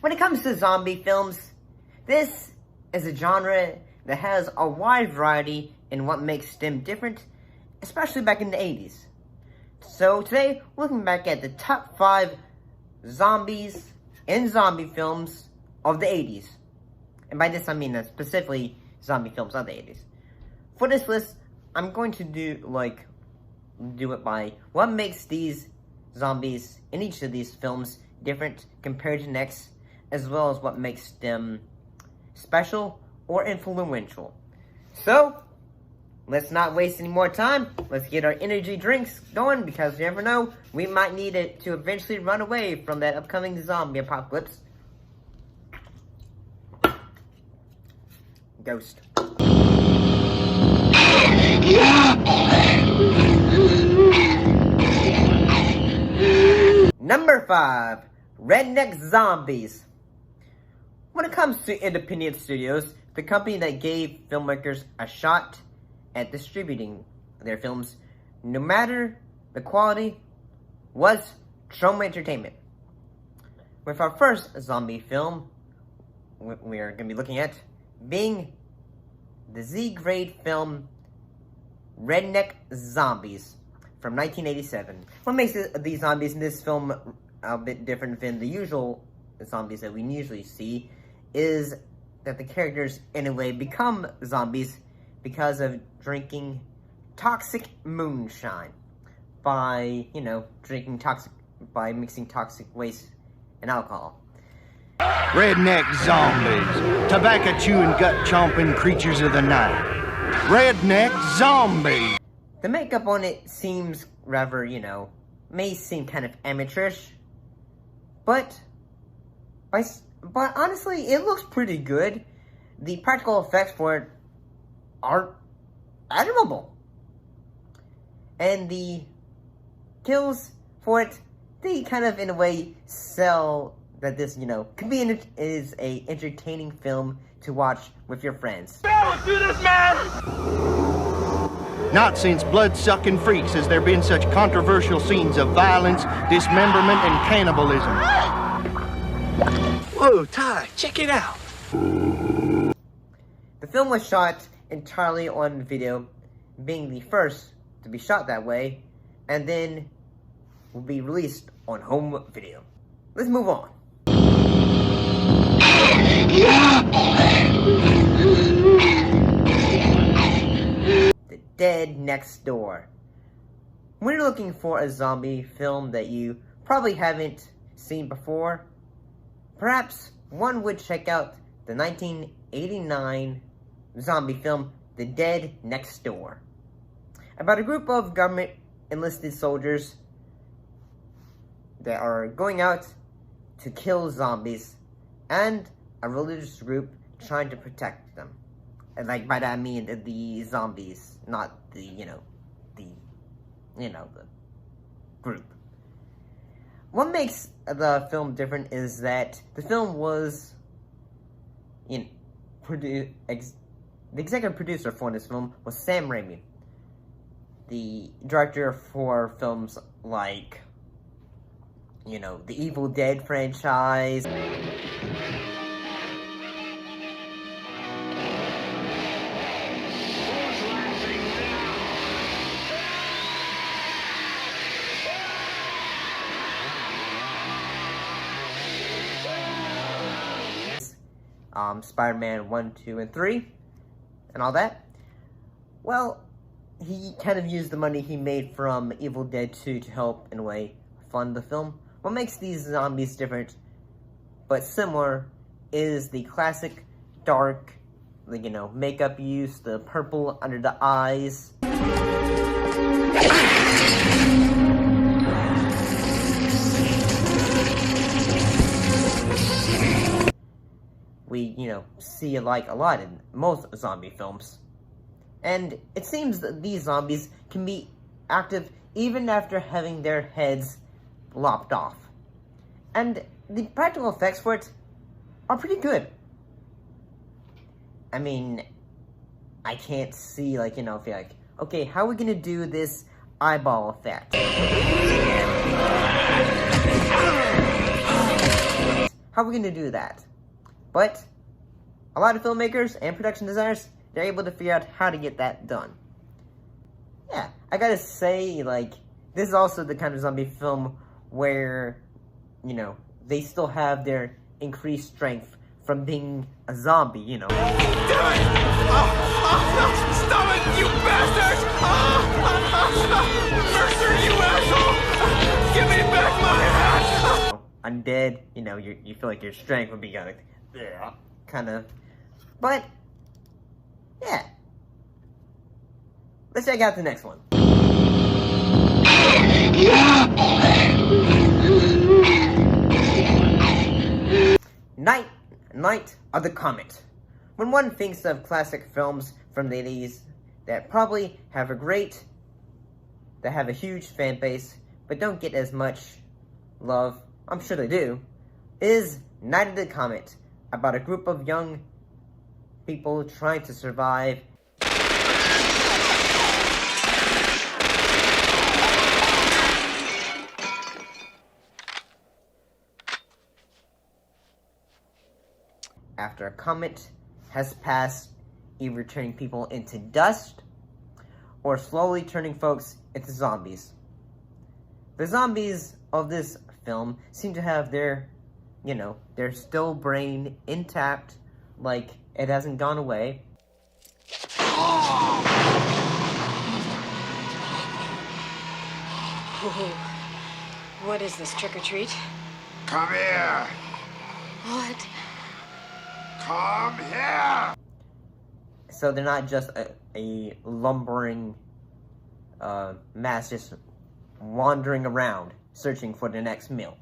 When it comes to zombie films, this is a genre that has a wide variety in what makes them different, especially back in the 80s. So today, we're looking back at the top 5 zombies in zombie films of the 80s. And by this I mean specifically zombie films of the 80s. For this list, I'm going to do it by what makes these zombies in each of these films different compared to next, as well as what makes them special or influential. So, let's not waste any more time. Let's get our energy drinks going, because you never know, we might need it to eventually run away from that upcoming zombie apocalypse. Ghost. Number 5, Redneck Zombies. When it comes to independent studios, the company that gave filmmakers a shot at distributing their films, no matter the quality, was Troma Entertainment. With our first zombie film, we are going to be looking at being the Z-grade film Redneck Zombies from 1987. What makes these zombies in this film a bit different than the usual zombies that we usually see is that the characters, in a way, become zombies because of drinking toxic moonshine by, mixing toxic waste and alcohol. Redneck zombies, tobacco-chewing, gut-chomping creatures of the night. Redneck zombies. The makeup on it seems rather, may seem kind of amateurish, but honestly, it looks pretty good. The practical effects for it are admirable. And the kills for it, they kind of, in a way, sell that this, is a entertaining film to watch with your friends. Let's do this, man! Not since Blood-Sucking Freaks has there been such controversial scenes of violence, dismemberment, and cannibalism. Whoa, Ty, check it out. The film was shot entirely on video, being the first to be shot that way, and then will be released on home video. Let's move on. The Dead Next Door. When you're looking for a zombie film that you probably haven't seen before, perhaps one would check out the 1989 zombie film, The Dead Next Door. About a group of government enlisted soldiers that are going out to kill zombies, and a religious group trying to protect them. And by that I mean the zombies, not the group. What makes the film different is that the film was, the executive producer for this film was Sam Raimi, the director for films like, the Evil Dead franchise. Spider-Man 1, 2, and 3, and all that. Well, he kind of used the money he made from Evil Dead 2 to help, in a way, fund the film. What makes these zombies different, but similar, is the classic dark, makeup use, the purple under the eyes. We, see a lot in most zombie films. And it seems that these zombies can be active even after having their heads lopped off. And the practical effects for it are pretty good. I mean, I can't see, okay, how are we gonna do this eyeball effect? How are we going to do that? But a lot of filmmakers and production designers, they're able to figure out how to get that done. Yeah, I gotta say, like, this is also the kind of zombie film where, you know, they still have their increased strength from being a zombie, you know. Damn it! Stop it, you bastard! Mercer, you asshole! Give me back my hat! Undead, you know, you feel like your strength would be kind of, but yeah. Let's check out the next one. Night of the Comet. When one thinks of classic films from the 80s that probably have a huge fan base, but don't get as much love, I'm sure they do, is Night of the Comet, about a group of young people trying to survive after a comet has passed, either turning people into dust or slowly turning folks into zombies. The zombies of this film seem to have their still brain intact, like it hasn't gone away. Ooh. What is this, trick or treat? Come here! What? Come here! So they're not just a lumbering mass just wandering around searching for the next meal.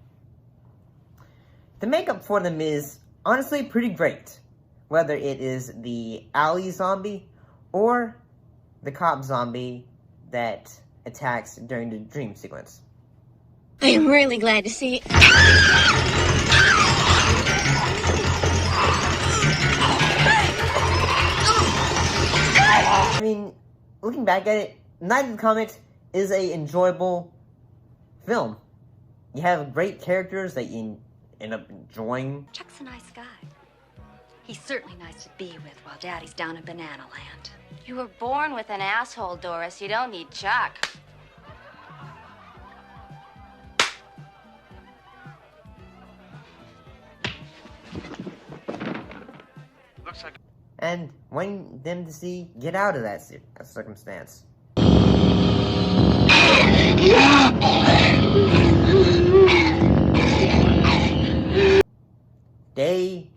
The makeup for them is honestly pretty great, whether it is the alley zombie or the cop zombie that attacks during the dream sequence. I am really glad to see. I mean, looking back at it, Night of the Comet is a enjoyable film. You have great characters that you end up enjoying. Chuck's a nice guy. He's certainly nice to be with while Daddy's down in Banana Land. You were born with an asshole, Doris. You don't need Chuck. Looks like... And wanting them to see get out of that circumstance. Day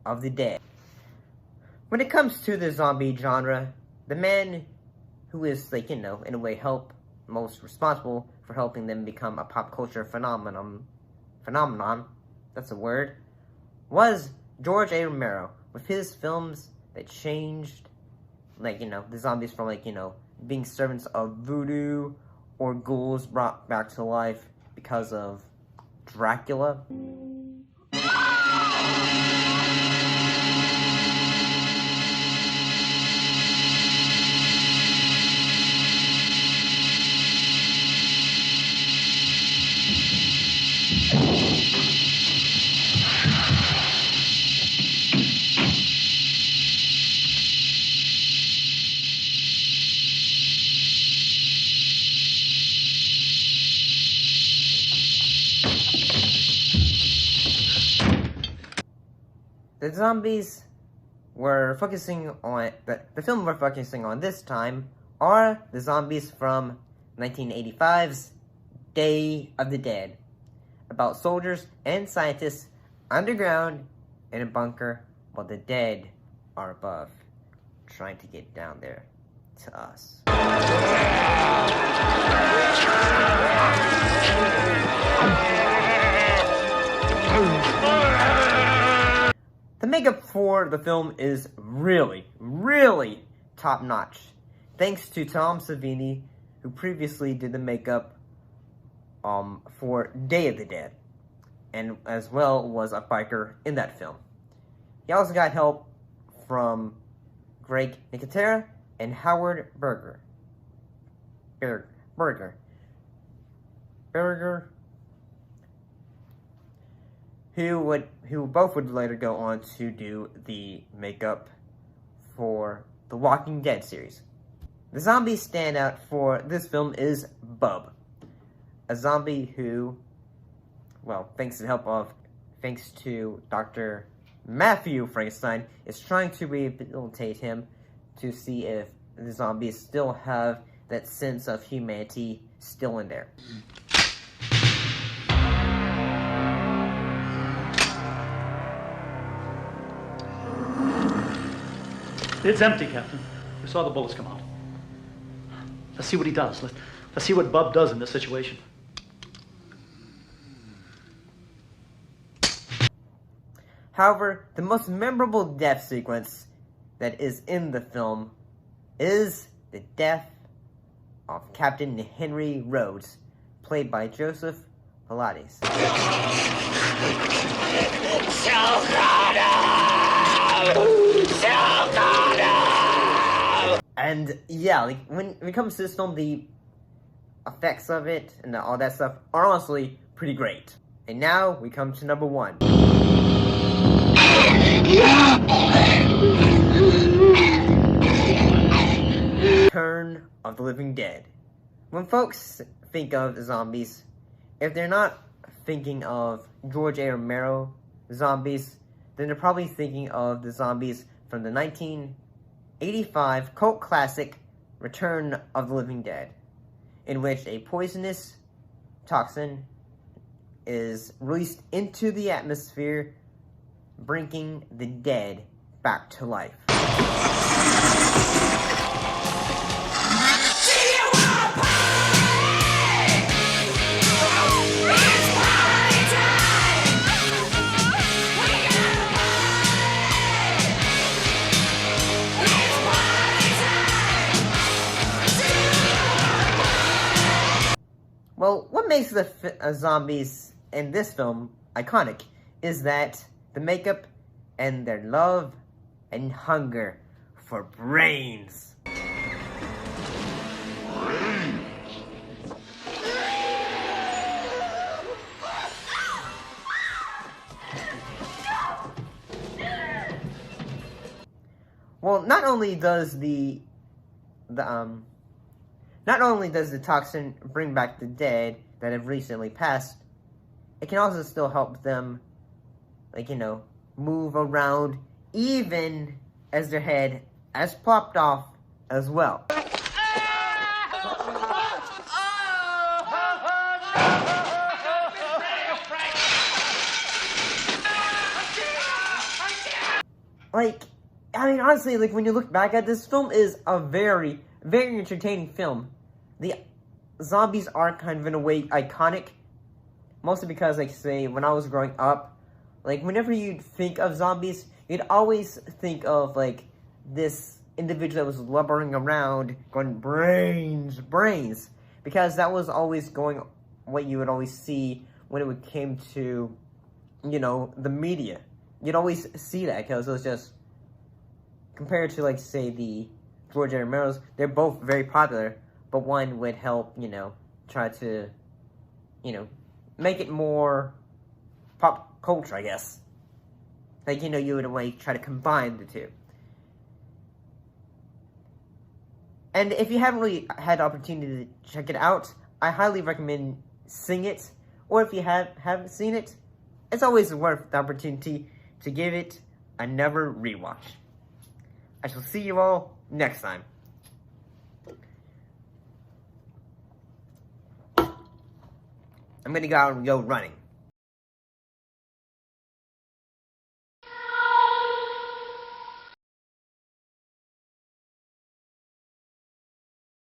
of the Dead. When it comes to the zombie genre, the man who is, like, in a way, most responsible for helping them become a pop culture phenomenon, that's a word, was George A. Romero, with his films that changed, the zombies from, being servants of voodoo or ghouls brought back to life because of Dracula. The zombies we're focusing on, the film we're focusing on this time are the zombies from 1985's Day of the Dead, about soldiers and scientists underground in a bunker while the dead are above, trying to get down there to us. The makeup for the film is really, really top-notch, thanks to Tom Savini, who previously did the makeup for Day of the Dead, and as well was a biker in that film. He also got help from Greg Nicotera and Howard Berger, who both would later go on to do the makeup for the Walking Dead series. The zombie standout for this film is Bub, a zombie who, well, thanks to Dr. Matthew Frankenstein, is trying to rehabilitate him to see if the zombies still have that sense of humanity still in there. It's empty, Captain. We saw the bullets come out. Let's see what he does. Let's see what Bub does in this situation. However, the most memorable death sequence that is in the film is the death of Captain Henry Rhodes, played by Joseph Pilates. And yeah, like when it comes to this film, the effects of it and all that stuff are honestly pretty great. And now we come to number 1. Return of the Living Dead. When folks think of zombies, if they're not thinking of George A. Romero zombies, then they're probably thinking of the zombies from the 1985 cult classic Return of the Living Dead, in which a poisonous toxin is released into the atmosphere, bringing the dead back to life. Well, what makes the zombies in this film iconic is that the makeup and their love and hunger for brains. Well, not only does the toxin bring back the dead that have recently passed, it can also still help them, like, you know, move around even as their head has popped off as well. Like, I mean, honestly, like, when you look back at this film, is a very, very entertaining film. The zombies are kind of, in a way, iconic. Mostly because, like, say, when I was growing up, like, whenever you'd think of zombies, you'd always think of, like, this individual that was lumbering around, going, brains, brains. Because that was always going, what you would always see when it came to, you know, the media. You'd always see that, because it was just, compared to, like, say, the George A. Romero's, they're both very popular, but one would help, you know, try to, you know, make it more pop culture, I guess. Like, you know, you would, like, try to combine the two. And if you haven't really had the opportunity to check it out, I highly recommend seeing it. Or if you haven't seen it, it's always worth the opportunity to give it another rewatch. I shall see you all next time. I'm gonna go out and go running.